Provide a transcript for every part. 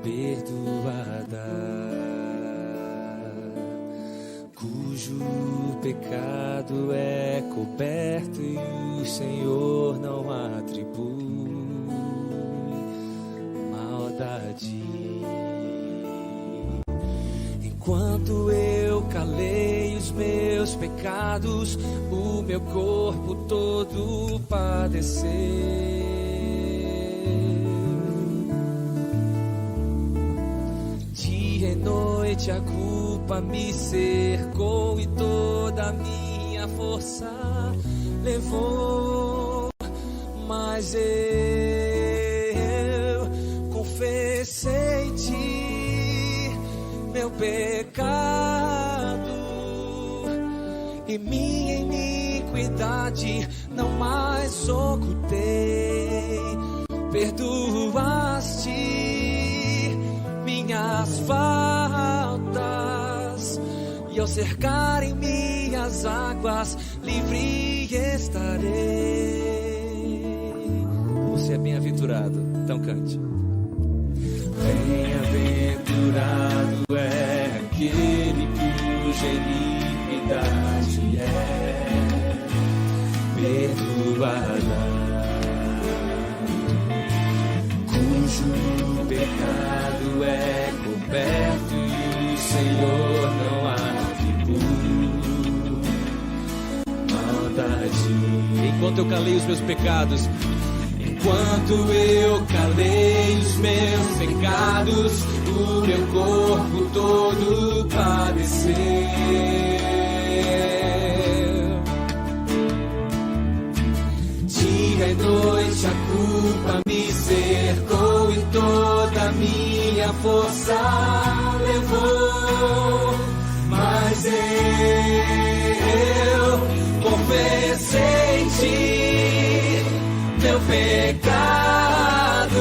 perdoada, cujo pecado é coberto e o Senhor não atribui maldade. Enquanto eu calei os meus pecados, o meu corpo todo padeceu. Dia e noite a culpa me cercou e toda a minha força levou, mas eu confessei-te meu pecado e minha iniquidade não mais ocultei. Perdoaste minhas faltas e ao cercarem-me as águas, livre estarei. Você é bem-aventurado, então cante. Bem-aventurado é aquele cuja iniquidade é perdoada, cujo pecado é coberto e o Senhor não atribui maldade. Enquanto eu calei os meus pecados, enquanto eu calei os meus pecados, o meu corpo todo padeceu. Dia e noite a culpa me cercou e toda a minha força levou, mas eu confessei-te meu pecado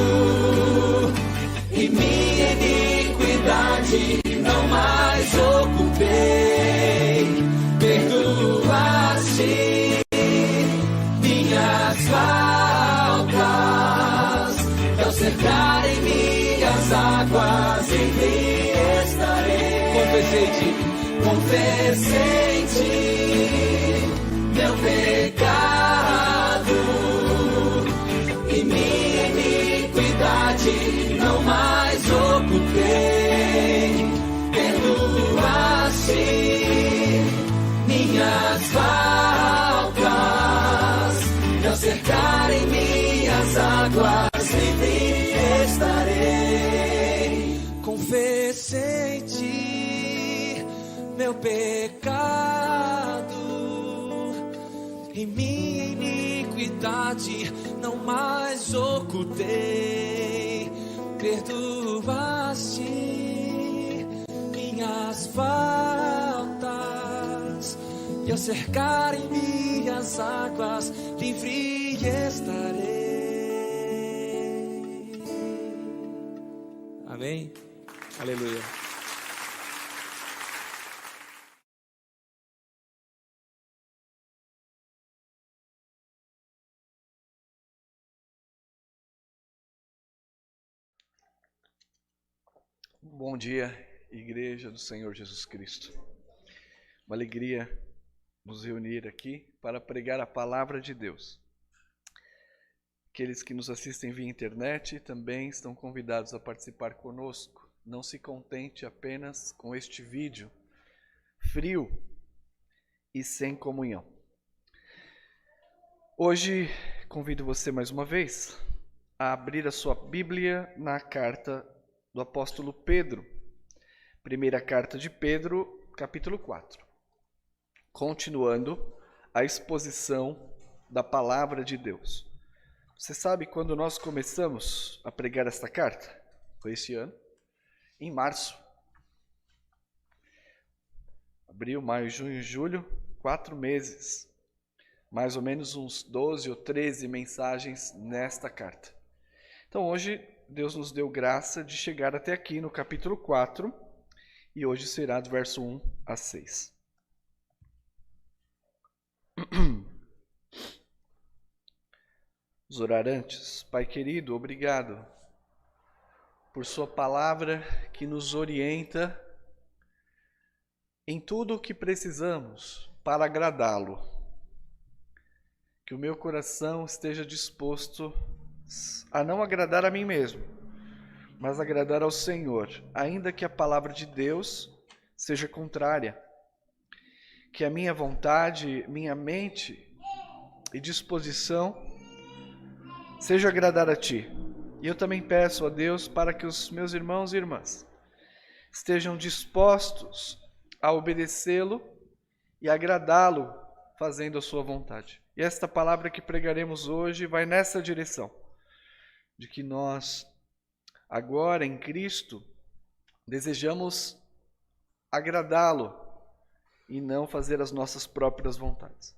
e minha iniquidade não mais ocultei. Perdoaste minhas faltas e ao cercarem-me as águas, livre estarei. Confessei-te meu pecado e minha iniquidade não mais ocultei. Perdoaste minhas faltas e ao cercarem-me as águas, livre estarei. Confessei-te meu pecado e minha iniquidade não mais ocultei. Perdoaste minhas faltas e ao cercarem-me as águas, livre estarei. Amém? Aleluia. Bom dia, Igreja do Senhor Jesus Cristo. Uma alegria nos reunir aqui para pregar a palavra de Deus. Aqueles que nos assistem via internet também estão convidados a participar conosco. Não se contente apenas com este vídeo frio e sem comunhão. Hoje convido você mais uma vez a abrir a sua Bíblia na carta do apóstolo Pedro, primeira carta de Pedro, capítulo 4. Continuando a exposição da palavra de Deus. Você sabe quando nós começamos a pregar esta carta? Foi esse ano, em março. Abril, maio, junho e julho, 4 meses. Mais ou menos uns 12 ou 13 mensagens nesta carta. Então hoje Deus nos deu graça de chegar até aqui no capítulo 4, e hoje será do verso 1 a 6. Vamos orar antes. Pai querido, obrigado por sua palavra que nos orienta em tudo o que precisamos para agradá-lo. Que o meu coração esteja disposto a não agradar a mim mesmo, mas agradar ao Senhor, ainda que a palavra de Deus seja contrária. Que a minha vontade, minha mente e disposição seja agradar a Ti. E eu também peço a Deus para que os meus irmãos e irmãs estejam dispostos a obedecê-lo e agradá-lo fazendo a sua vontade. E esta palavra que pregaremos hoje vai nessa direção, de que nós, agora em Cristo, desejamos agradá-lo e não fazer as nossas próprias vontades.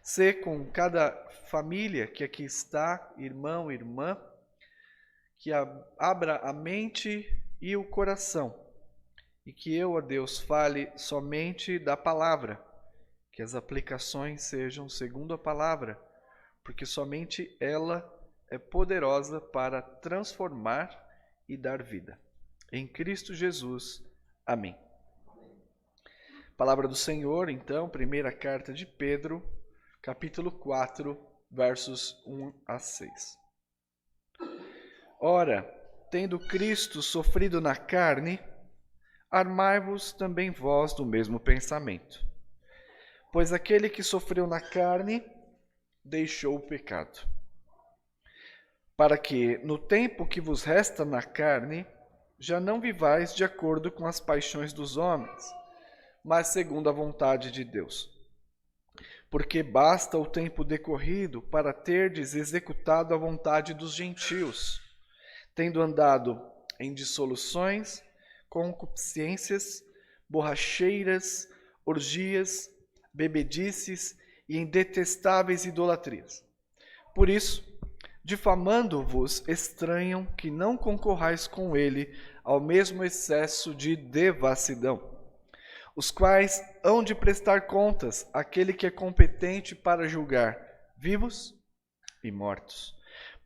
Ser com cada família que aqui está, irmão, irmã, que abra a mente e o coração, e que eu, ó Deus, fale somente da palavra, que as aplicações sejam segundo a palavra, porque somente ela é poderosa para transformar e dar vida. Em Cristo Jesus. Amém. Palavra do Senhor, então, primeira carta de Pedro, capítulo 4, versos 1 a 6. Ora, tendo Cristo sofrido na carne, armai-vos também vós do mesmo pensamento. Pois aquele que sofreu na carne deixou o pecado, para que, no tempo que vos resta na carne, já não vivais de acordo com as paixões dos homens, mas segundo a vontade de Deus. Porque basta o tempo decorrido para terdes executado a vontade dos gentios, tendo andado em dissoluções, concupiscências, borracheiras, orgias, bebedices e em detestáveis idolatrias. Por isso, difamando-vos, estranham que não concorrais com ele ao mesmo excesso de devassidão, os quais hão de prestar contas àquele que é competente para julgar vivos e mortos.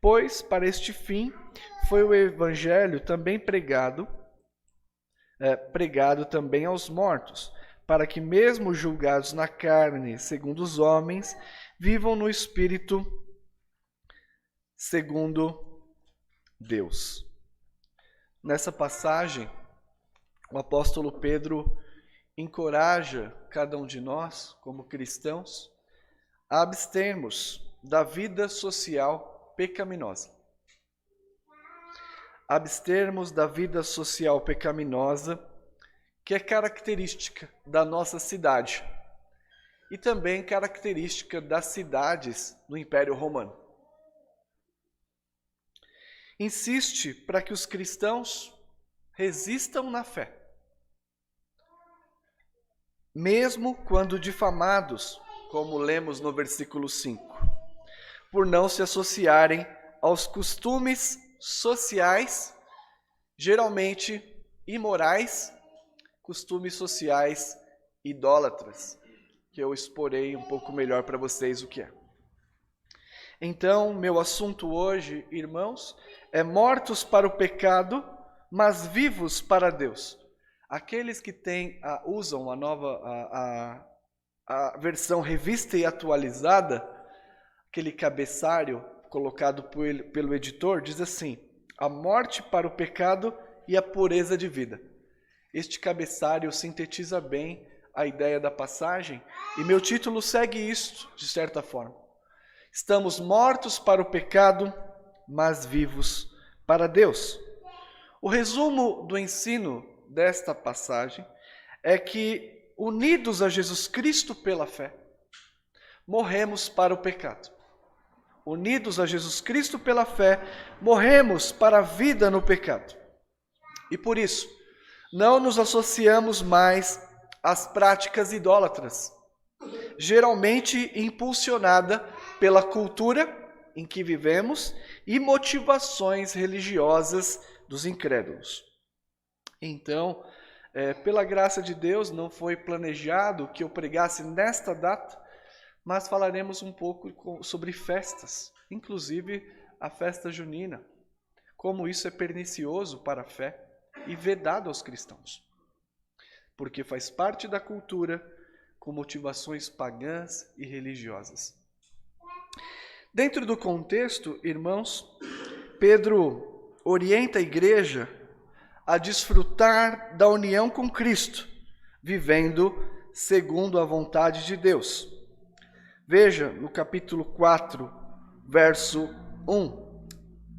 Pois, para este fim, foi o evangelho também pregado também aos mortos, para que mesmo julgados na carne, segundo os homens, vivam no espírito, segundo Deus. Nessa passagem, o apóstolo Pedro encoraja cada um de nós, como cristãos, a abstermos da vida social pecaminosa. Abstermos da vida social pecaminosa, que é característica da nossa cidade e também característica das cidades do Império Romano. Insiste para que os cristãos resistam na fé, mesmo quando difamados, como lemos no versículo 5, por não se associarem aos costumes sociais, geralmente imorais, costumes sociais idólatras, que eu exporei um pouco melhor para vocês o que é. Então, meu assunto hoje, irmãos, é mortos para o pecado, mas vivos para Deus. Aqueles que usam a versão revista e atualizada, aquele cabeçalho colocado pelo editor, diz assim: a morte para o pecado e a pureza de vida. Este cabeçalho sintetiza bem a ideia da passagem e meu título segue isto, de certa forma. Estamos mortos para o pecado, mas vivos para Deus. O resumo do ensino desta passagem é que, unidos a Jesus Cristo pela fé, morremos para o pecado. Unidos a Jesus Cristo pela fé, morremos para a vida no pecado. E por isso, não nos associamos mais às práticas idólatras, geralmente impulsionada pela cultura em que vivemos e motivações religiosas dos incrédulos. Então, pela graça de Deus, não foi planejado que eu pregasse nesta data, mas falaremos um pouco sobre festas, inclusive a festa junina, como isso é pernicioso para a fé e vedado aos cristãos, porque faz parte da cultura com motivações pagãs e religiosas. Dentro do contexto, irmãos, Pedro orienta a igreja a desfrutar da união com Cristo, vivendo segundo a vontade de Deus. Veja no capítulo 4, verso 1,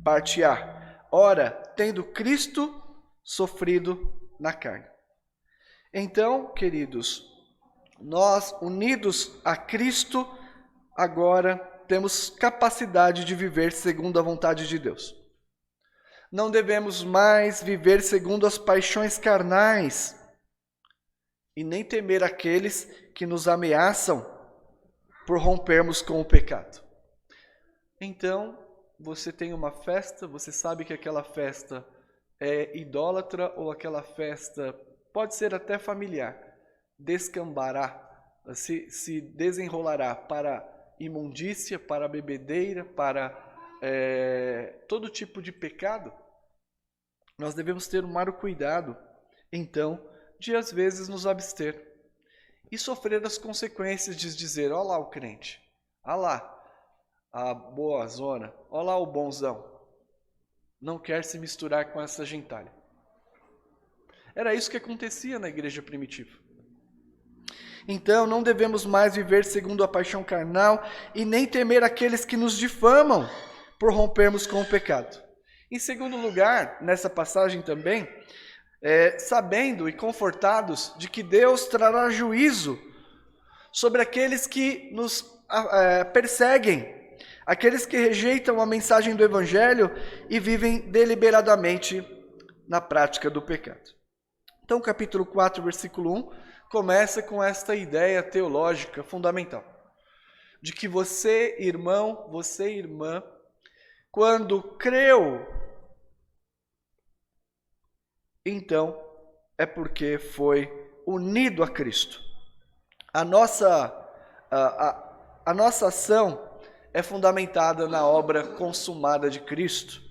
parte A. Ora, tendo Cristo sofrido na carne. Então, queridos, nós unidos a Cristo, agora temos capacidade de viver segundo a vontade de Deus. Não devemos mais viver segundo as paixões carnais e nem temer aqueles que nos ameaçam por rompermos com o pecado. Então, você tem uma festa, você sabe que aquela festa é idólatra ou aquela festa pode ser até familiar, descambará, se desenrolará para imundícia, para bebedeira, para todo tipo de pecado. Nós devemos ter um maior cuidado, então, de às vezes nos abster e sofrer as consequências de dizer, ó lá o crente, ó lá a boa zona, ó lá o bonzão, não quer se misturar com essa gentalha. Era isso que acontecia na igreja primitiva. Então, não devemos mais viver segundo a paixão carnal e nem temer aqueles que nos difamam por rompermos com o pecado. Em segundo lugar, nessa passagem também, sabendo e confortados de que Deus trará juízo sobre aqueles que nos perseguem, aqueles que rejeitam a mensagem do Evangelho e vivem deliberadamente na prática do pecado. Então, capítulo 4, versículo 1, começa com esta ideia teológica fundamental, de que você, irmão, você, irmã, quando creu, então é porque foi unido a Cristo. A nossa ação é fundamentada na obra consumada de Cristo.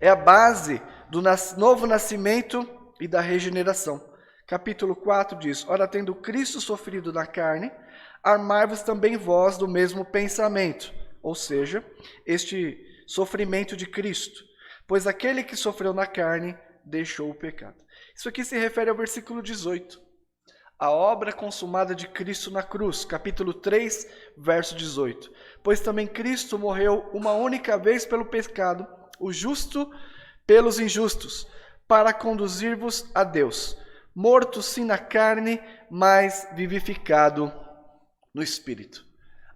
É a base do novo nascimento e da regeneração. Capítulo 4 diz, ora, tendo Cristo sofrido na carne, armai-vos também vós do mesmo pensamento. Ou seja, este sofrimento de Cristo. Pois aquele que sofreu na carne deixou o pecado. Isso aqui se refere ao versículo 18. A obra consumada de Cristo na cruz, capítulo 3, verso 18. Pois também Cristo morreu uma única vez pelo pecado, o justo pelos injustos, para conduzir-vos a Deus, morto sim na carne, mas vivificado no Espírito.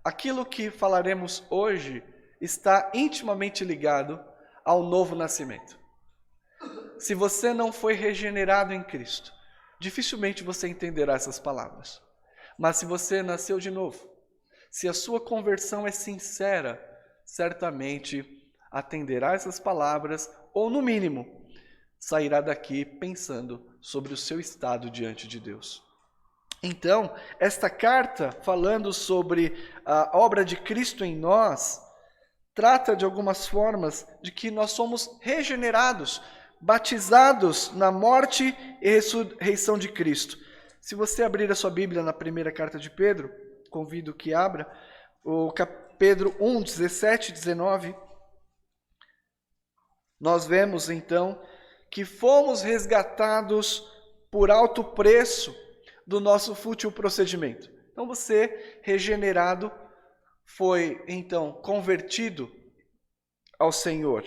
Aquilo que falaremos hoje está intimamente ligado ao novo nascimento. Se você não foi regenerado em Cristo, dificilmente você entenderá essas palavras. Mas se você nasceu de novo, se a sua conversão é sincera, certamente atenderá essas palavras, ou no mínimo, sairá daqui pensando sobre o seu estado diante de Deus. Então, esta carta, falando sobre a obra de Cristo em nós, trata de algumas formas de que nós somos regenerados, batizados na morte e ressurreição de Cristo. Se você abrir a sua Bíblia na primeira carta de Pedro, convido que abra, o Pedro 1, 17 e 19, nós vemos então que fomos resgatados por alto preço do nosso fútil procedimento. Então você, regenerado, foi então convertido ao Senhor.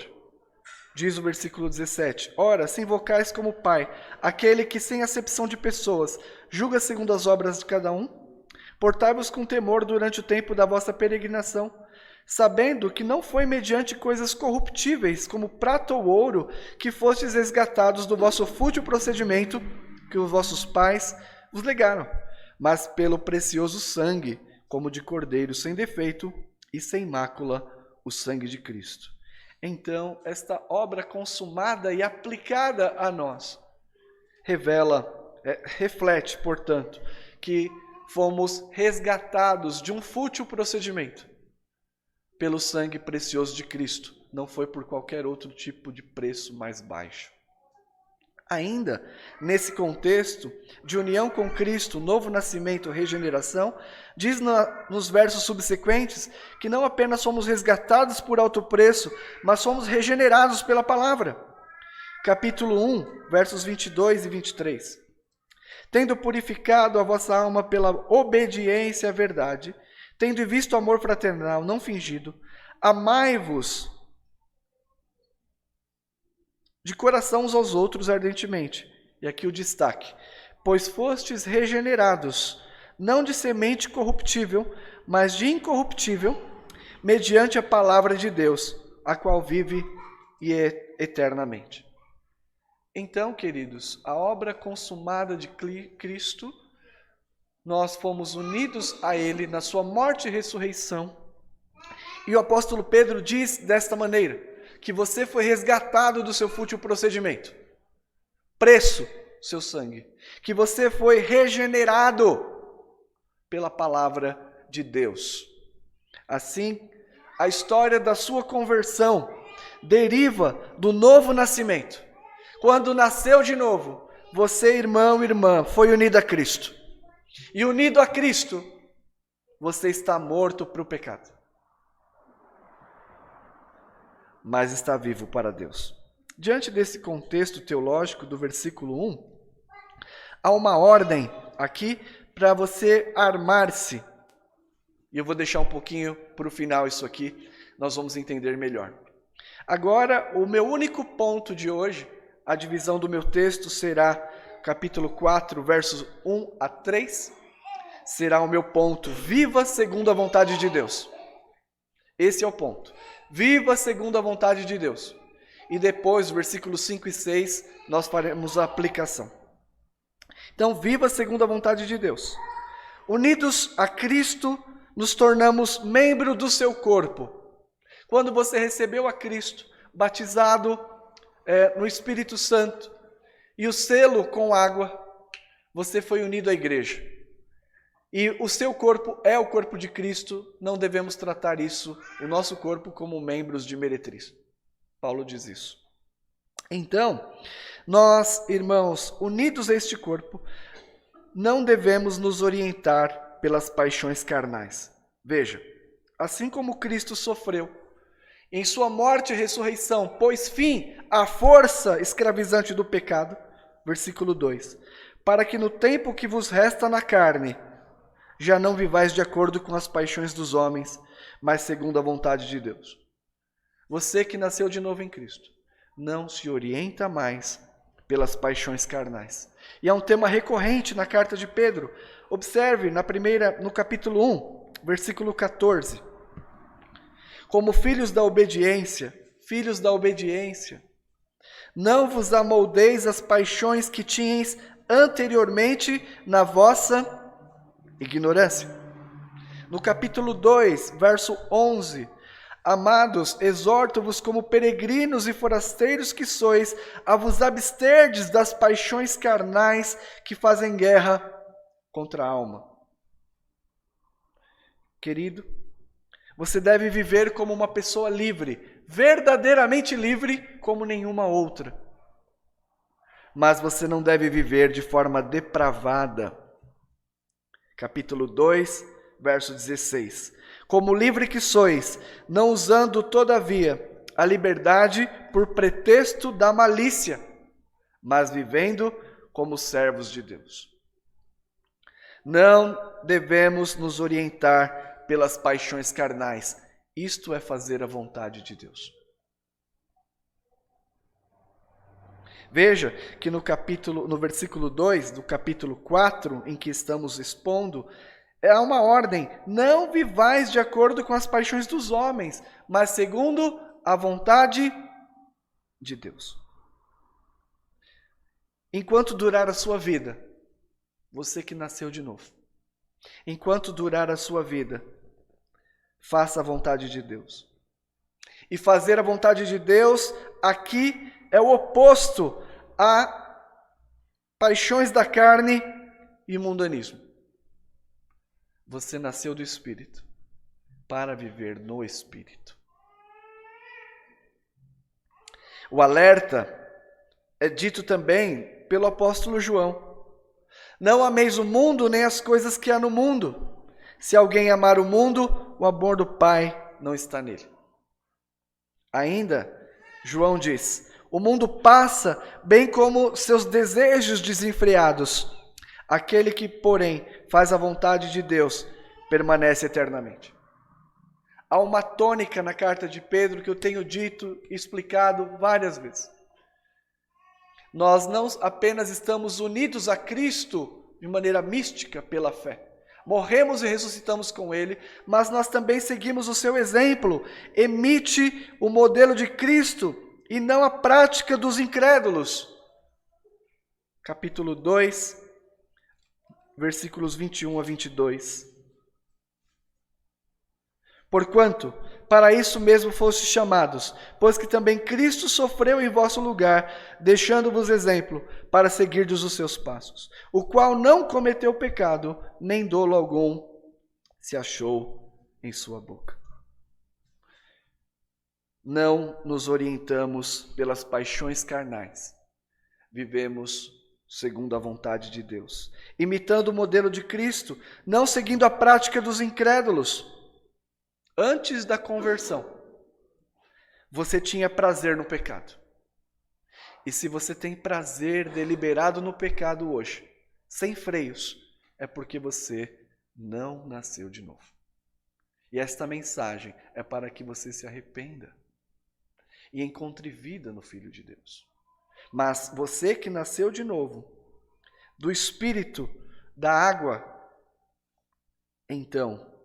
Diz o versículo 17, ora, se invocais como Pai, aquele que sem acepção de pessoas julga segundo as obras de cada um, portai-vos com temor durante o tempo da vossa peregrinação, sabendo que não foi mediante coisas corruptíveis, como prata ou ouro, que fostes resgatados do vosso fútil procedimento que os vossos pais vos legaram, mas pelo precioso sangue, como de cordeiro sem defeito e sem mácula, o sangue de Cristo. Então, esta obra consumada e aplicada a nós reflete, portanto, que fomos resgatados de um fútil procedimento pelo sangue precioso de Cristo, não foi por qualquer outro tipo de preço mais baixo. Ainda nesse contexto de união com Cristo, novo nascimento, regeneração, diz nos versos subsequentes que não apenas somos resgatados por alto preço, mas somos regenerados pela palavra. Capítulo 1, versos 22 e 23. Tendo purificado a vossa alma pela obediência à verdade, tendo visto amor fraternal não fingido, amai-vos de coração uns aos outros ardentemente. E aqui o destaque. Pois fostes regenerados, não de semente corruptível, mas de incorruptível, mediante a palavra de Deus, a qual vive e é eternamente. Então, queridos, a obra consumada de Cristo, nós fomos unidos a Ele na sua morte e ressurreição. E o apóstolo Pedro diz desta maneira, que você foi resgatado do seu fútil procedimento. Preço, seu sangue. Que você foi regenerado pela palavra de Deus. Assim, a história da sua conversão deriva do novo nascimento. Quando nasceu de novo, você, irmão e irmã, foi unido a Cristo. E unido a Cristo, você está morto para o pecado, mas está vivo para Deus. Diante desse contexto teológico do versículo 1, há uma ordem aqui para você armar-se. E eu vou deixar um pouquinho para o final isso aqui, nós vamos entender melhor. Agora, o meu único ponto de hoje, a divisão do meu texto será capítulo 4, versos 1 a 3. Será o meu ponto, viva segundo a vontade de Deus. Esse é o ponto. Viva segundo a vontade de Deus. E depois, versículos 5 e 6, nós faremos a aplicação. Então, viva segundo a vontade de Deus. Unidos a Cristo, nos tornamos membro do seu corpo. Quando você recebeu a Cristo, batizado no Espírito Santo, e o selo com água, você foi unido à igreja. E o seu corpo é o corpo de Cristo, não devemos tratar isso, o nosso corpo, como membros de meretriz. Paulo diz isso. Então, nós, irmãos, unidos a este corpo, não devemos nos orientar pelas paixões carnais. Veja, assim como Cristo sofreu, em sua morte e ressurreição, pôs fim à força escravizante do pecado, versículo 2, para que no tempo que vos resta na carne, já não vivais de acordo com as paixões dos homens, mas segundo a vontade de Deus. Você que nasceu de novo em Cristo, não se orienta mais pelas paixões carnais. E é um tema recorrente na carta de Pedro. Observe no capítulo 1, versículo 14. Como filhos da obediência, não vos amoldeis as paixões que tinhais anteriormente na vossa ignorância. No capítulo 2, verso 11, amados, exorto-vos como peregrinos e forasteiros que sois, a vos absterdes das paixões carnais que fazem guerra contra a alma. Querido, você deve viver como uma pessoa livre, verdadeiramente livre como nenhuma outra. Mas você não deve viver de forma depravada. Capítulo 2, verso 16. Como livre que sois, não usando, todavia, a liberdade por pretexto da malícia, mas vivendo como servos de Deus. Não devemos nos orientar pelas paixões carnais. Isto é fazer a vontade de Deus. Veja que no versículo 2 do capítulo 4, em que estamos expondo, é uma ordem: não vivais de acordo com as paixões dos homens, mas segundo a vontade de Deus. Enquanto durar a sua vida, você que nasceu de novo, enquanto durar a sua vida, faça a vontade de Deus. E fazer a vontade de Deus aqui é o oposto a paixões da carne e mundanismo. Você nasceu do Espírito para viver no Espírito. O alerta é dito também pelo apóstolo João. Não ameis o mundo nem as coisas que há no mundo. Se alguém amar o mundo, o amor do Pai não está nele. Ainda, João diz: o mundo passa, bem como seus desejos desenfreados. Aquele que, porém, faz a vontade de Deus, permanece eternamente. Há uma tônica na carta de Pedro que eu tenho dito e explicado várias vezes. Nós não apenas estamos unidos a Cristo de maneira mística pela fé. Morremos e ressuscitamos com Ele, mas nós também seguimos o seu exemplo. Emite o modelo de Cristo e não a prática dos incrédulos. Capítulo 2, versículos 21 a 22. Porquanto, para isso mesmo fostes chamados, pois que também Cristo sofreu em vosso lugar, deixando-vos exemplo, para seguirdes os seus passos, o qual não cometeu pecado, nem dolo algum se achou em sua boca. Não nos orientamos pelas paixões carnais, vivemos segundo a vontade de Deus, imitando o modelo de Cristo, não seguindo a prática dos incrédulos. Antes da conversão, você tinha prazer no pecado. E se você tem prazer deliberado no pecado hoje, sem freios, é porque você não nasceu de novo. E esta mensagem é para que você se arrependa e encontre vida no Filho de Deus. Mas você que nasceu de novo, do Espírito, da água, então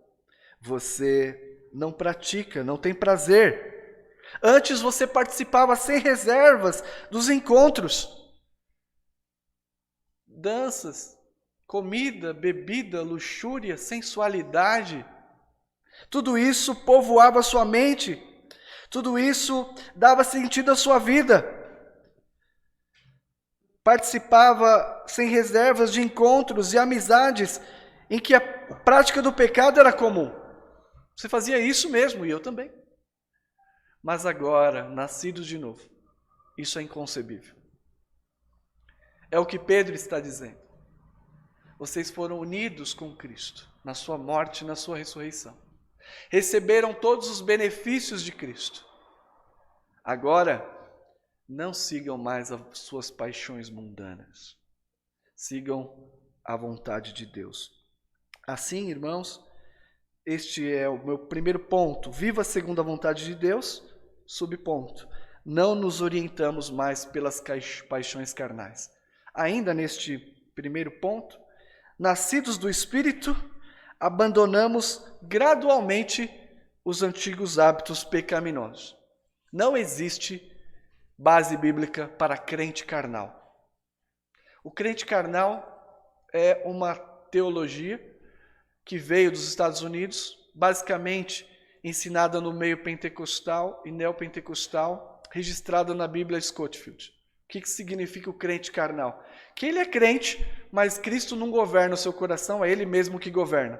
você não pratica, não tem prazer. Antes você participava sem reservas dos encontros. Danças, comida, bebida, luxúria, sensualidade. Tudo isso povoava sua mente. Tudo isso dava sentido à sua vida. Participava sem reservas de encontros e amizades em que a prática do pecado era comum. Você fazia isso mesmo, e eu também. Mas agora, nascidos de novo, isso é inconcebível. É o que Pedro está dizendo. Vocês foram unidos com Cristo, na sua morte e na sua ressurreição. Receberam todos os benefícios de Cristo. Agora, não sigam mais as suas paixões mundanas. Sigam a vontade de Deus. Assim, irmãos, este é o meu primeiro ponto. Viva segundo a vontade de Deus. Subponto. Não nos orientamos mais pelas paixões carnais. Ainda neste primeiro ponto, nascidos do Espírito, abandonamos gradualmente os antigos hábitos pecaminosos. Não existe base bíblica para crente carnal. O crente carnal é uma teologia que veio dos Estados Unidos, basicamente ensinada no meio pentecostal e neopentecostal, registrada na Bíblia Scofield. O que significa o crente carnal? Que ele é crente, mas Cristo não governa o seu coração, é Ele mesmo que governa.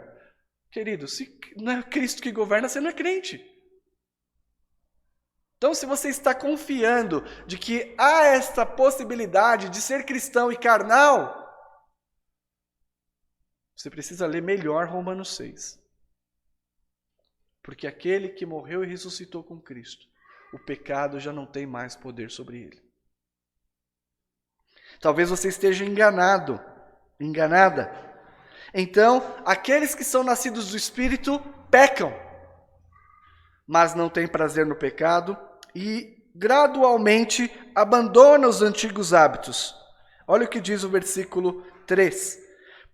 Querido, se não é Cristo que governa, você não é crente. Então, se você está confiando de que há esta possibilidade de ser cristão e carnal, você precisa ler melhor Romanos 6. Porque aquele que morreu e ressuscitou com Cristo, o pecado já não tem mais poder sobre ele. Talvez você esteja enganado, enganada. Então, aqueles que são nascidos do Espírito pecam, mas não têm prazer no pecado e gradualmente abandonam os antigos hábitos. Olha o que diz o versículo 3.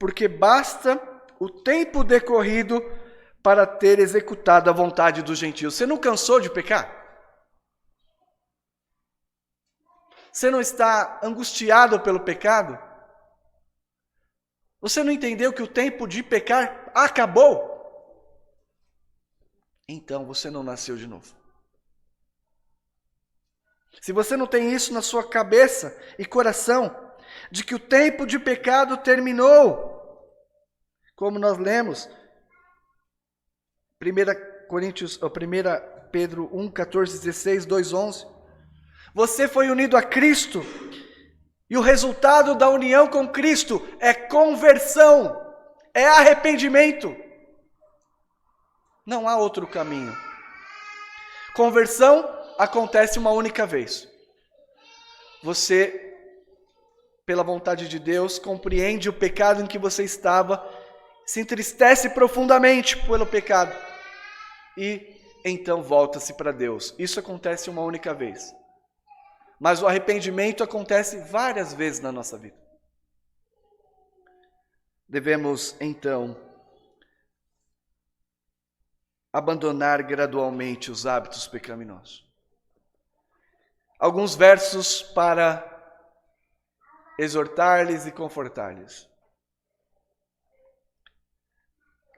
Porque basta o tempo decorrido para ter executado a vontade dos gentios. Você não cansou de pecar? Você não está angustiado pelo pecado? Você não entendeu que o tempo de pecar acabou? Então você não nasceu de novo. Se você não tem isso na sua cabeça e coração, de que o tempo de pecado terminou, como nós lemos, 1 Pedro 1, 14, 16, 2, 11. Você foi unido a Cristo. E o resultado da união com Cristo é conversão, é arrependimento. Não há outro caminho. Conversão acontece uma única vez. Você, pela vontade de Deus, compreende o pecado em que você estava, se entristece profundamente pelo pecado e então volta-se para Deus. Isso acontece uma única vez. Mas o arrependimento acontece várias vezes na nossa vida. Devemos, então, abandonar gradualmente os hábitos pecaminosos. Alguns versos para exortar-lhes e confortar-lhes.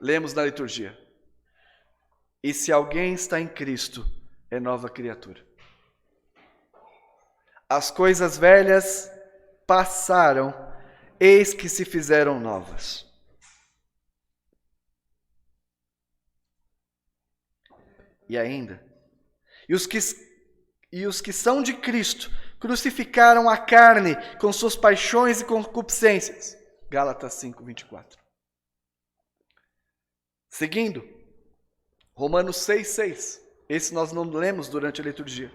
Lemos na liturgia. E se alguém está em Cristo, é nova criatura. As coisas velhas passaram, eis que se fizeram novas. E ainda, e os que são de Cristo crucificaram a carne com suas paixões e concupiscências. Gálatas 5:24. Seguindo, Romanos 6:6. Esse nós não lemos durante a liturgia.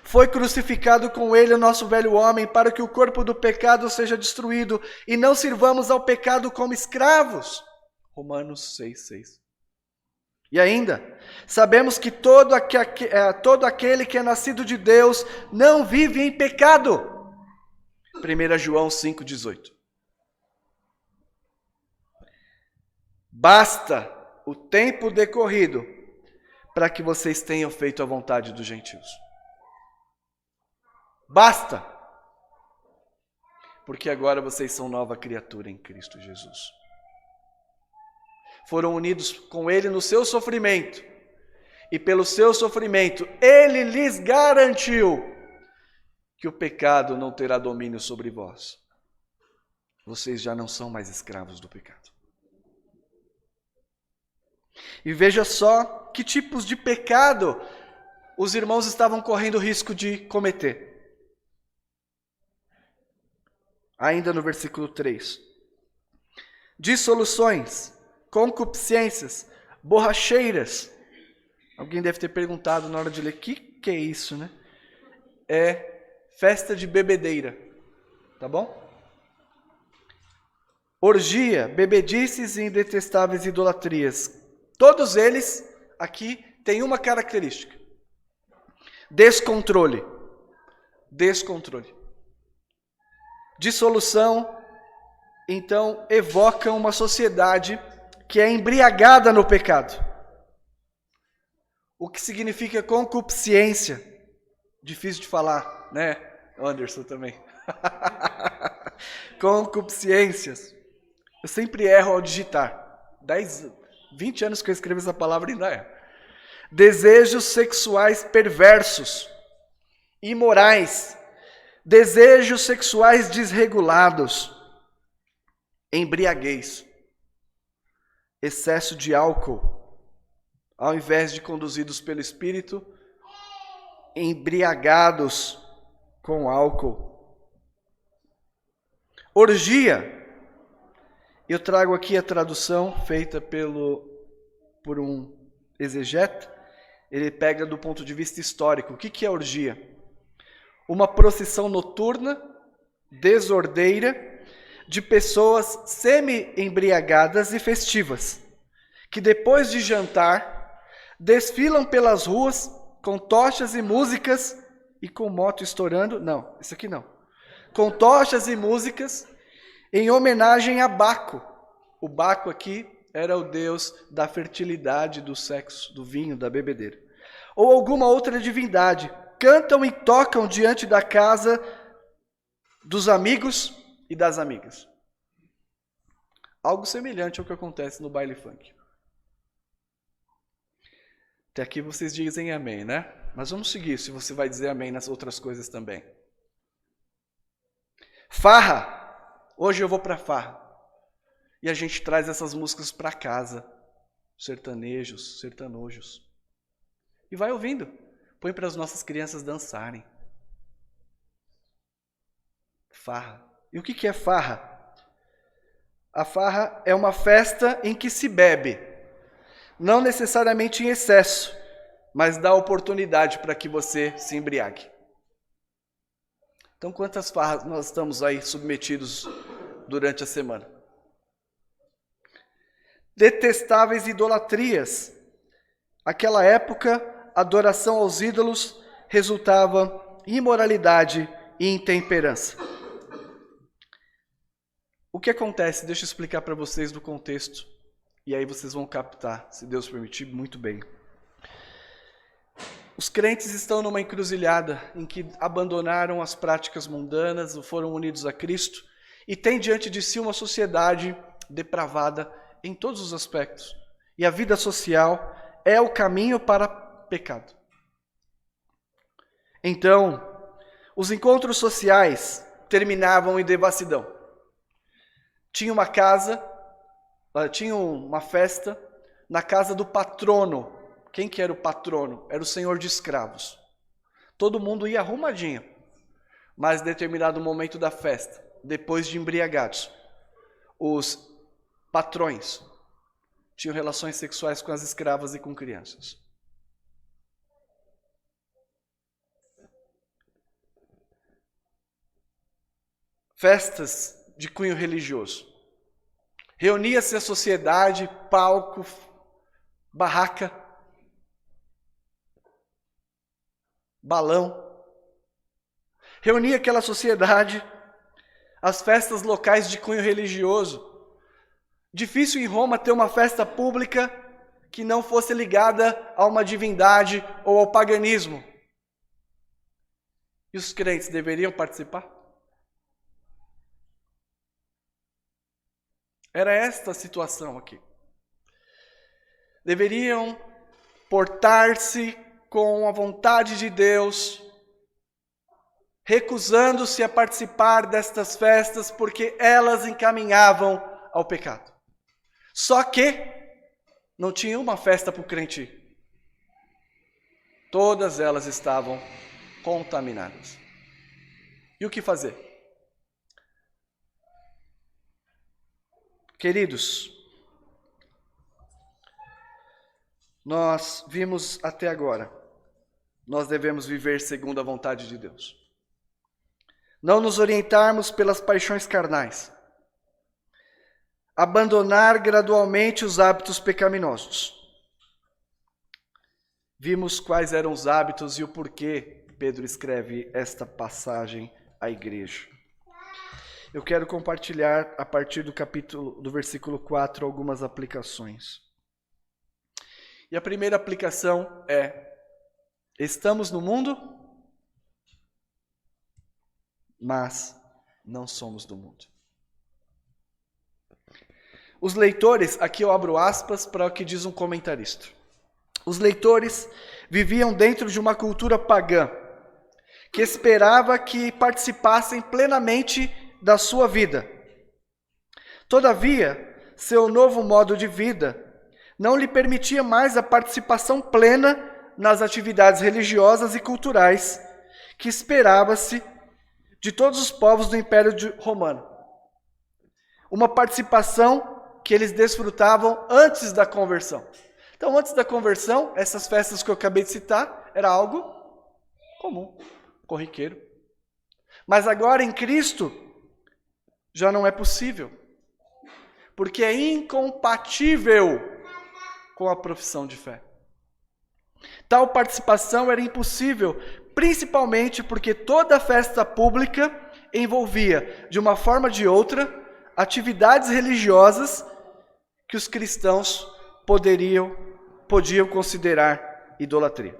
Foi crucificado com ele o nosso velho homem, para que o corpo do pecado seja destruído, e não sirvamos ao pecado como escravos. Romanos 6:6. E ainda, sabemos que todo aquele que é nascido de Deus não vive em pecado. 1 João 5:18. Basta o tempo decorrido para que vocês tenham feito a vontade dos gentios. Basta, porque agora vocês são nova criatura em Cristo Jesus. Foram unidos com Ele no seu sofrimento, e pelo seu sofrimento Ele lhes garantiu que o pecado não terá domínio sobre vós. Vocês já não são mais escravos do pecado. E veja só que tipos de pecado os irmãos estavam correndo risco de cometer. Ainda no versículo 3. Dissoluções, concupiscências, borracheiras. Alguém deve ter perguntado na hora de ler, o que é isso, né? É festa de bebedeira, tá bom? Orgia, bebedices e indetestáveis idolatrias. Todos eles aqui têm uma característica. Descontrole. Descontrole. Dissolução, então, evoca uma sociedade que é embriagada no pecado. O que significa concupiscência? Difícil de falar, né? Anderson também. Concupiscências. Eu sempre erro ao digitar. 20 anos que eu escrevo essa palavra e ainda erro. Desejos sexuais perversos, imorais, desejos sexuais desregulados, embriaguez, excesso de álcool, ao invés de conduzidos pelo Espírito, embriagados com álcool. Orgia. Eu trago aqui a tradução feita por um exegeta. Ele pega do ponto de vista histórico. O que é orgia? Uma procissão noturna, desordeira, de pessoas semi-embriagadas e festivas, que depois de jantar, desfilam pelas ruas com tochas e músicas e com moto estourando. Não, isso aqui não. Com tochas e músicas em homenagem a Baco. O Baco aqui era o deus da fertilidade, do sexo, do vinho, da bebedeira. Ou alguma outra divindade. Cantam e tocam diante da casa dos amigos e das amigas. Algo semelhante ao que acontece no baile funk. Até aqui vocês dizem amém, né? Mas vamos seguir, se você vai dizer amém nas outras coisas também. Farra. Hoje eu vou para farra. E a gente traz essas músicas para casa. Sertanejos, sertanojos. E vai ouvindo. Põe para as nossas crianças dançarem. Farra. E o que é farra? A farra é uma festa em que se bebe, não necessariamente em excesso, mas dá oportunidade para que você se embriague. Então, quantas farras nós estamos aí submetidos durante a semana? Detestáveis idolatrias. Naquela época, a adoração aos ídolos resultava em imoralidade e intemperança. O que acontece? Deixa eu explicar para vocês do contexto, e aí vocês vão captar, se Deus permitir, muito bem. Os crentes estão numa encruzilhada em que abandonaram as práticas mundanas, foram unidos a Cristo, e têm diante de si uma sociedade depravada em todos os aspectos. E a vida social é o caminho para pecado. Então, os encontros sociais terminavam em devassidão. Tinha uma casa, tinha uma festa na casa do patrono. Quem que era o patrono? Era o senhor de escravos. Todo mundo ia arrumadinho. Mas em determinado momento da festa, depois de embriagados, os patrões tinham relações sexuais com as escravas e com crianças. Festas de cunho religioso. Reunia-se a sociedade, palco, barraca, balão. Reunia aquela sociedade, as festas locais de cunho religioso. Difícil em Roma ter uma festa pública que não fosse ligada a uma divindade ou ao paganismo. E os crentes deveriam participar? Era esta a situação aqui. Deveriam portar-se com a vontade de Deus, recusando-se a participar destas festas porque elas encaminhavam ao pecado. Só que não tinha uma festa para o crente ir. Todas elas estavam contaminadas. E o que fazer? Queridos, nós vimos até agora, nós devemos viver segundo a vontade de Deus. Não nos orientarmos pelas paixões carnais. Abandonar gradualmente os hábitos pecaminosos. Vimos quais eram os hábitos e o porquê Pedro escreve esta passagem à igreja. Eu quero compartilhar a partir do versículo 4 algumas aplicações. E a primeira aplicação é: estamos no mundo, mas não somos do mundo. Os leitores, aqui eu abro aspas para o que diz um comentarista. Os leitores viviam dentro de uma cultura pagã, que esperava que participassem plenamente da sua vida. Todavia, seu novo modo de vida não lhe permitia mais a participação plena nas atividades religiosas e culturais que esperava-se de todos os povos do Império Romano. Uma participação que eles desfrutavam antes da conversão. Então, antes da conversão, essas festas que eu acabei de citar, era algo comum, corriqueiro. Mas agora, em Cristo, já não é possível, porque é incompatível com a profissão de fé. Tal participação era impossível, principalmente porque toda festa pública envolvia, de uma forma ou de outra, atividades religiosas que os cristãos podiam considerar idolatria.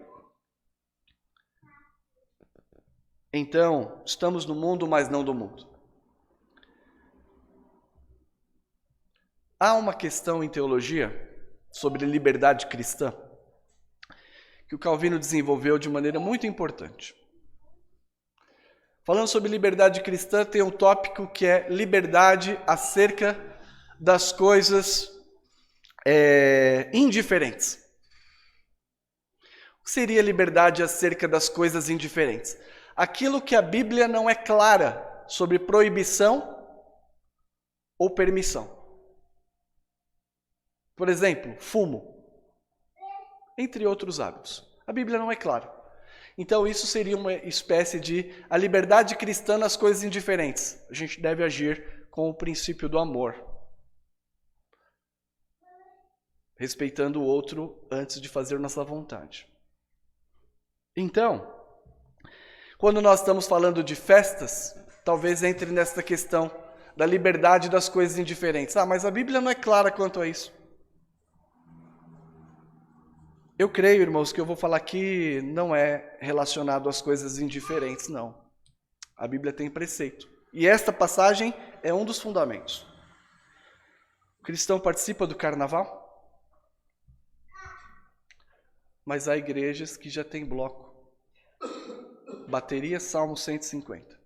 Então, estamos no mundo, mas não do mundo. Há uma questão em teologia sobre liberdade cristã que o Calvino desenvolveu de maneira muito importante. Falando sobre liberdade cristã, tem um tópico que é liberdade acerca das coisas indiferentes. O que seria liberdade acerca das coisas indiferentes? Aquilo que a Bíblia não é clara sobre proibição ou permissão. Por exemplo, fumo, entre outros hábitos. A Bíblia não é clara. Então isso seria uma espécie de a liberdade cristã nas coisas indiferentes. A gente deve agir com o princípio do amor, respeitando o outro antes de fazer nossa vontade. Então, quando nós estamos falando de festas, talvez entre nessa questão da liberdade das coisas indiferentes. Mas a Bíblia não é clara quanto a isso. Eu creio, irmãos, que eu vou falar aqui não é relacionado às coisas indiferentes, não. A Bíblia tem preceito. E esta passagem é um dos fundamentos. O cristão participa do carnaval? Mas há igrejas que já tem bloco. Bateria, Salmo 150.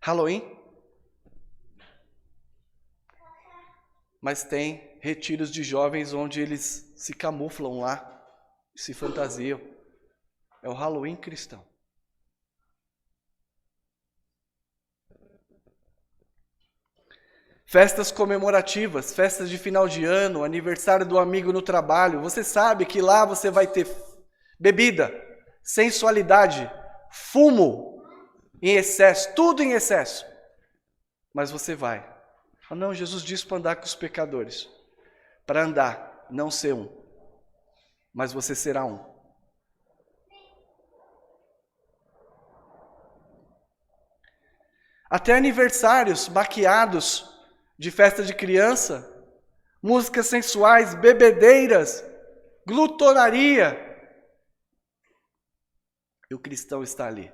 Halloween? Mas tem retiros de jovens onde eles se camuflam lá, se fantasiam. É o Halloween cristão. Festas comemorativas, festas de final de ano, aniversário do amigo no trabalho. Você sabe que lá você vai ter bebida, sensualidade, fumo em excesso, tudo em excesso. Mas você vai. Não, Jesus disse para andar com os pecadores. Para andar, não ser um. Mas você será um. Até aniversários maquiados de festa de criança, músicas sensuais, bebedeiras, glutonaria. E o cristão está ali.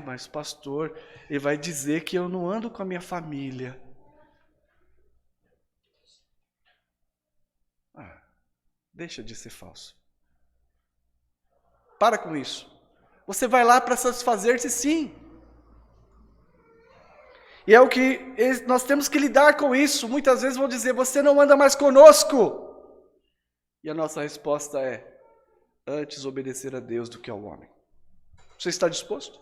Mas pastor, ele vai dizer que eu não ando com a minha família. Deixa de ser falso. Para com isso. Você vai lá para satisfazer-se, sim. E é o que nós temos que lidar com isso. Muitas vezes vão dizer, você não anda mais conosco. E a nossa resposta é, antes obedecer a Deus do que ao homem. Você está disposto?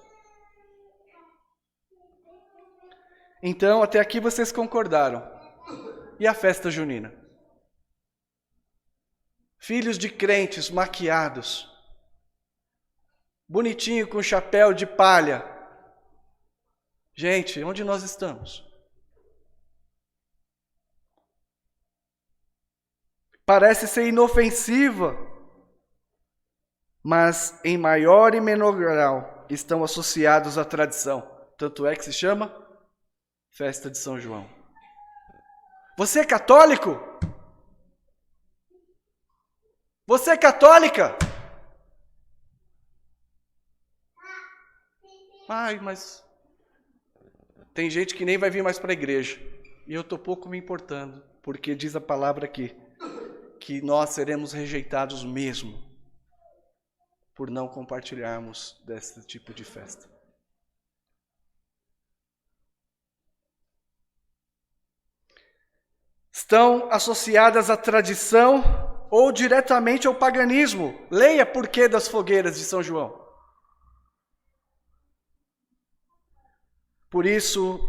Então, até aqui vocês concordaram. E a festa junina? Filhos de crentes maquiados, bonitinho com chapéu de palha. Gente, onde nós estamos? Parece ser inofensiva, mas em maior e menor grau estão associados à tradição. Tanto é que se chama Festa de São João. Você é católico? Você é católica? Mas tem gente que nem vai vir mais para a igreja. E eu estou pouco me importando, porque diz a palavra aqui, que nós seremos rejeitados mesmo, por não compartilharmos desse tipo de festa. Estão associadas à tradição ou diretamente ao paganismo. Leia por que das fogueiras de São João. Por isso,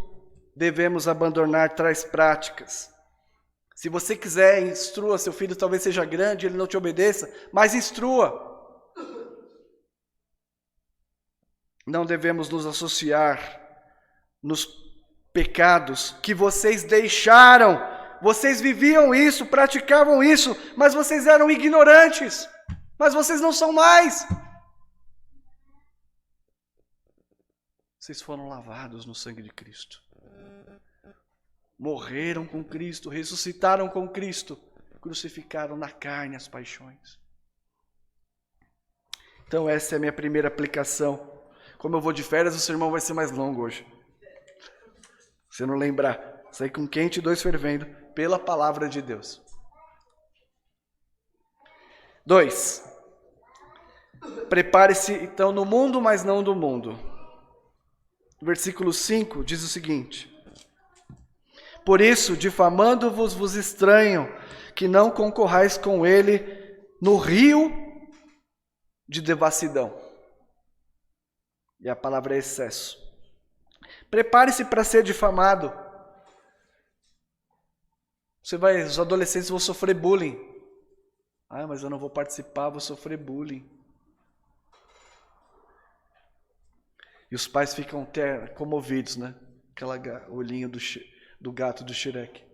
devemos abandonar tais práticas. Se você quiser, instrua seu filho, talvez seja grande, ele não te obedeça, mas instrua. Não devemos nos associar nos pecados que vocês deixaram. Vocês viviam isso, praticavam isso, mas vocês eram ignorantes. Mas vocês não são mais. Vocês foram lavados no sangue de Cristo. Morreram com Cristo, ressuscitaram com Cristo, crucificaram na carne as paixões. Então essa é a minha primeira aplicação. Como eu vou de férias, o sermão vai ser mais longo hoje. Se não lembrar, sair com quente e 2 fervendo, pela palavra de Deus. 2. Prepare-se então no mundo, mas não do mundo. Versículo 5 diz o seguinte: por isso, difamando-vos, vos estranham, que não concorrais com ele no rio de devassidão. E a palavra é excesso. Prepare-se para ser difamado. Os adolescentes vão sofrer bullying. Ah, mas eu não vou participar, vou sofrer bullying. E os pais ficam até comovidos, né? Aquela olhinho do gato do Shrek.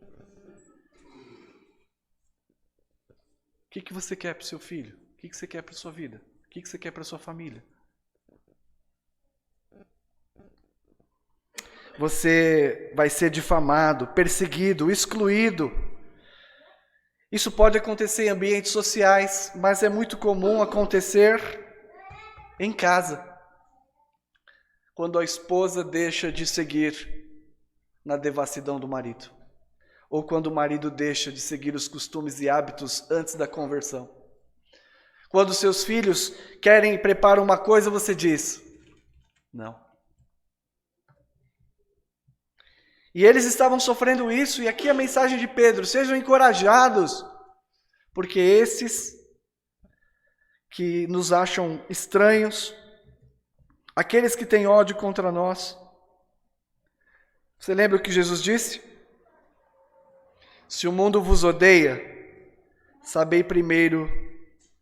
O que você quer para o seu filho? O que você quer para a sua vida? O que você quer para a sua família? Você vai ser difamado, perseguido, excluído. Isso pode acontecer em ambientes sociais, mas é muito comum acontecer em casa. Quando a esposa deixa de seguir na devassidão do marido. Ou quando o marido deixa de seguir os costumes e hábitos antes da conversão. Quando seus filhos querem preparar uma coisa, você diz, não. E eles estavam sofrendo isso, e aqui a mensagem de Pedro, sejam encorajados, porque esses que nos acham estranhos, aqueles que têm ódio contra nós. Você lembra o que Jesus disse? Se o mundo vos odeia, sabei primeiro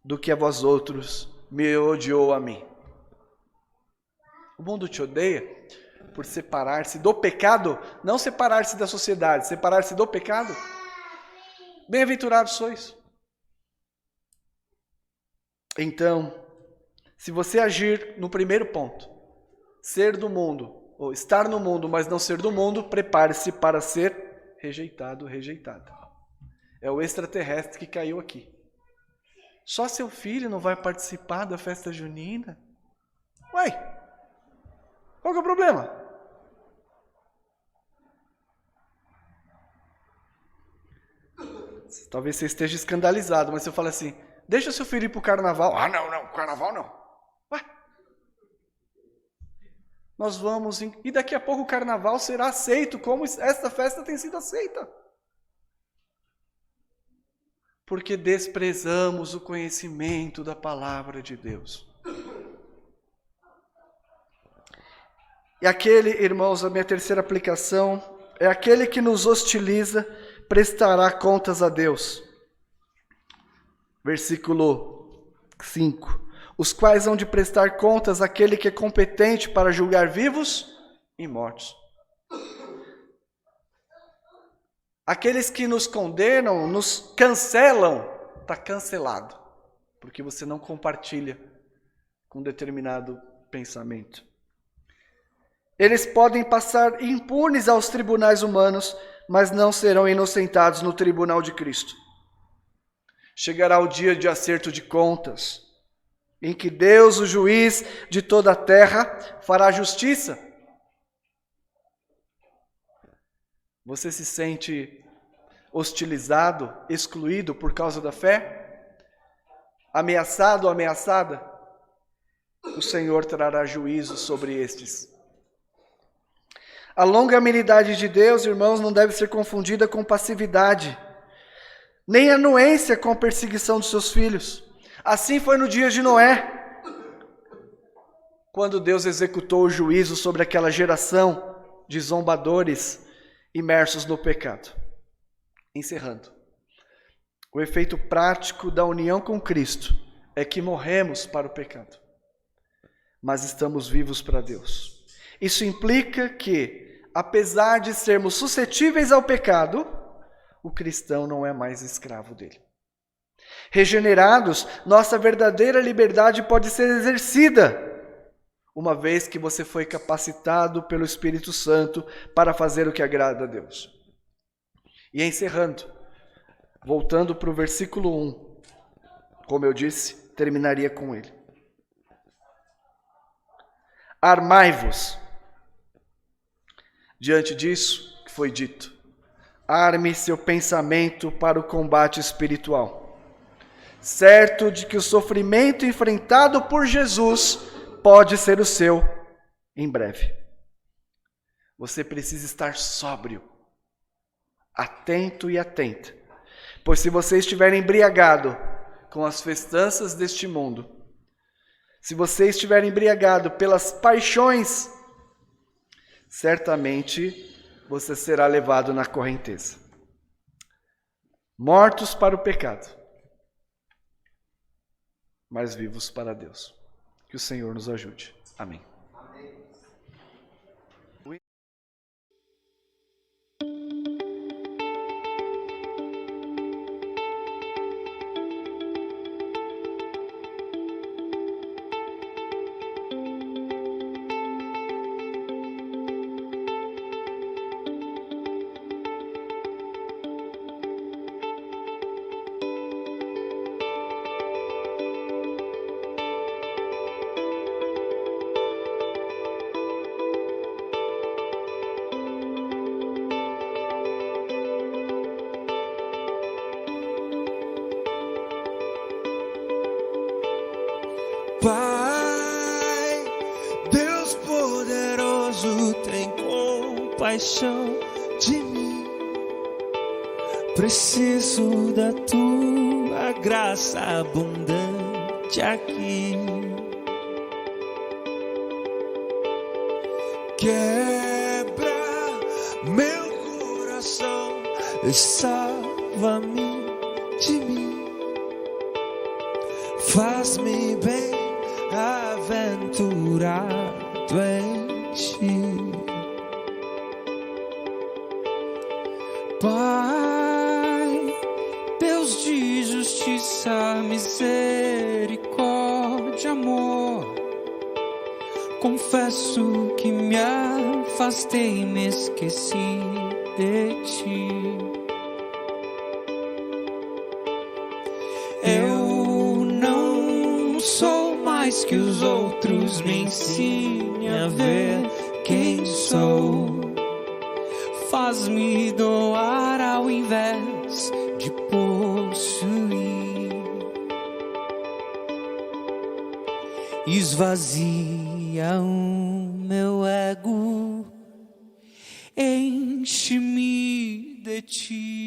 do que a vós outros me odiou a mim. O mundo te odeia por separar-se do pecado, não separar-se da sociedade, separar-se do pecado. Bem-aventurados sois. Então, se você agir no primeiro ponto, ser do mundo, ou estar no mundo, mas não ser do mundo, prepare-se para ser rejeitado, rejeitada. É o extraterrestre que caiu aqui. Só seu filho não vai participar da festa junina? Uai, qual que é o problema? Talvez você esteja escandalizado, mas se eu falar assim, deixa seu filho ir para o carnaval. Ah, não, carnaval não. Ué? Nós vamos, e daqui a pouco o carnaval será aceito, como esta festa tem sido aceita. Porque desprezamos o conhecimento da palavra de Deus. E aquele, irmãos, a minha terceira aplicação, é aquele que nos hostiliza, prestará contas a Deus. Versículo 5. Os quais hão de prestar contas àquele que é competente para julgar vivos e mortos. Aqueles que nos condenam, nos cancelam, está cancelado. Porque você não compartilha com determinado pensamento. Eles podem passar impunes aos tribunais humanos, mas não serão inocentados no tribunal de Cristo. Chegará o dia de acerto de contas, em que Deus, o juiz de toda a terra, fará justiça. Você se sente hostilizado, excluído por causa da fé? Ameaçado ou ameaçada? O Senhor trará juízo sobre estes. A longanimidade de Deus, irmãos, não deve ser confundida com passividade, nem anuência com a perseguição dos seus filhos. Assim foi no dia de Noé, quando Deus executou o juízo sobre aquela geração de zombadores imersos no pecado. Encerrando, o efeito prático da união com Cristo é que morremos para o pecado, mas estamos vivos para Deus. Isso implica que, apesar de sermos suscetíveis ao pecado, o cristão não é mais escravo dele. Regenerados, nossa verdadeira liberdade pode ser exercida, uma vez que você foi capacitado pelo Espírito Santo para fazer o que agrada a Deus. E encerrando, voltando para o versículo 1, como eu disse, terminaria com ele. Armai-vos. Diante disso que foi dito, arme seu pensamento para o combate espiritual, certo de que o sofrimento enfrentado por Jesus pode ser o seu em breve. Você precisa estar sóbrio, atento e atenta, pois se você estiver embriagado com as festanças deste mundo, Se você estiver embriagado pelas paixões, certamente você será levado na correnteza. Mortos para o pecado, mas vivos para Deus. Que o Senhor nos ajude. Amém. Pai, Deus poderoso, tem compaixão de mim. Preciso da tua graça abundante aqui. Quebra meu coração e salva-me de mim. Faz-me bem aventurado em ti. Pai, Deus de justiça, misericórdia, amor, confesso que me afastei e me esqueci de ti. Eu não sou mais que os outros, me ensine a ver quem sou. Faz-me doar ao invés de possuir. Esvazia o meu ego, enche-me de ti.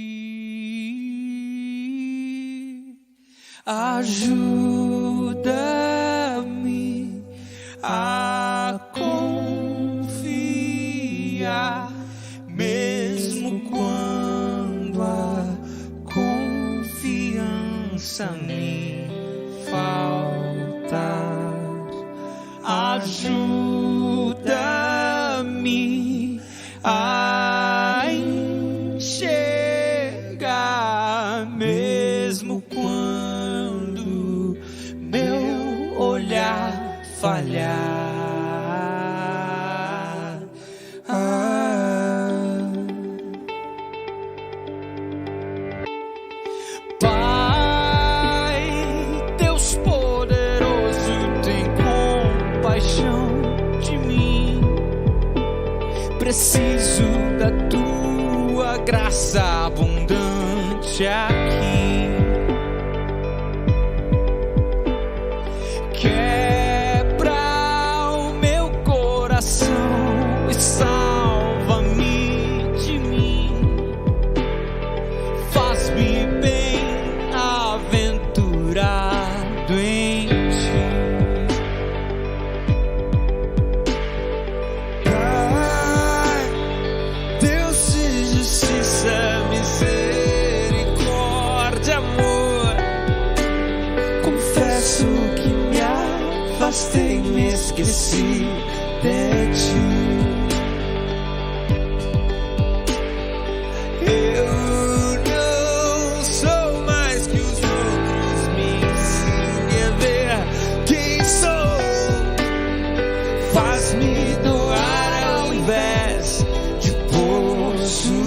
Ajuda-me a confiar, mesmo quando a confiança me faltar. Ajuda-me a enxergar, mesmo quando meu olhar falhar. Pai, Deus poderoso, tem compaixão de mim. Preciso da tua graça abundante aqui. Quebra o meu coração e salva-me de mim. Faz-me bem aventurado em ti. Pai, Deus de justiça, misericórdia, amor, confesso que me afastei, me esqueci de ti. Eu não sou mais que os outros, me ensine a ver quem sou. Faz-me doar ao invés de possuir.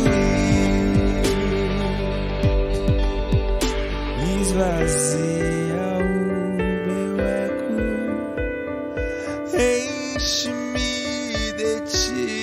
Esvazia o meu ego, enche-me de ti.